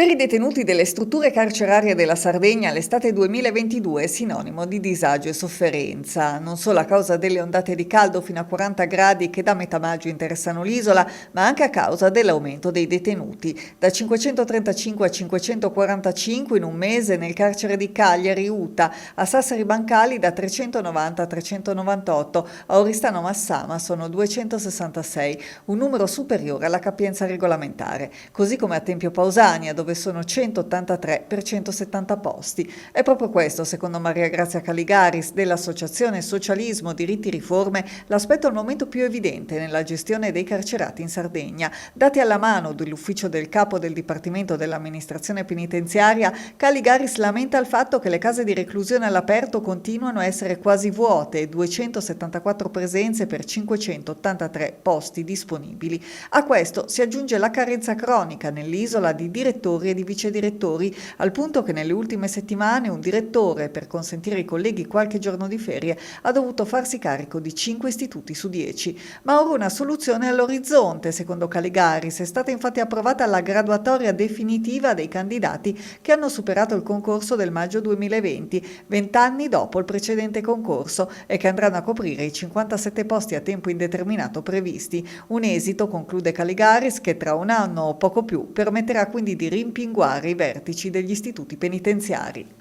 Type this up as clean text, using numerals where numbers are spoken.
Per i detenuti delle strutture carcerarie della Sardegna, l'estate 2022 è sinonimo di disagio e sofferenza, non solo a causa delle ondate di caldo fino a 40 gradi che da metà maggio interessano l'isola, ma anche a causa dell'aumento dei detenuti. Da 535 a 545 in un mese nel carcere di Cagliari, Uta, a Sassari Bancali da 390 a 398, a Oristano Massama sono 266, un numero superiore alla capienza regolamentare, così come a Tempio Pausania, dove sono 183 per 170 posti. È proprio questo, secondo Maria Grazia Caligaris dell'Associazione Socialismo Diritti Riforme, l'aspetto al momento più evidente nella gestione dei carcerati in Sardegna. Dati alla mano dell'ufficio del capo del Dipartimento dell'Amministrazione Penitenziaria, Caligaris lamenta il fatto che le case di reclusione all'aperto continuano a essere quasi vuote, 274 presenze per 583 posti disponibili. A questo si aggiunge la carenza cronica nell'isola di direttori e di vicedirettori, al punto che nelle ultime settimane un direttore, per consentire ai colleghi qualche giorno di ferie, ha dovuto farsi carico di 5 istituti su 10. Ma ora una soluzione all'orizzonte, secondo Caligaris. È stata infatti approvata la graduatoria definitiva dei candidati che hanno superato il concorso del maggio 2020, 20 anni dopo il precedente concorso, e che andranno a coprire i 57 posti a tempo indeterminato previsti. Un esito, conclude Caligaris, che tra un anno o poco più permetterà quindi di rimpinguare i vertici degli istituti penitenziari.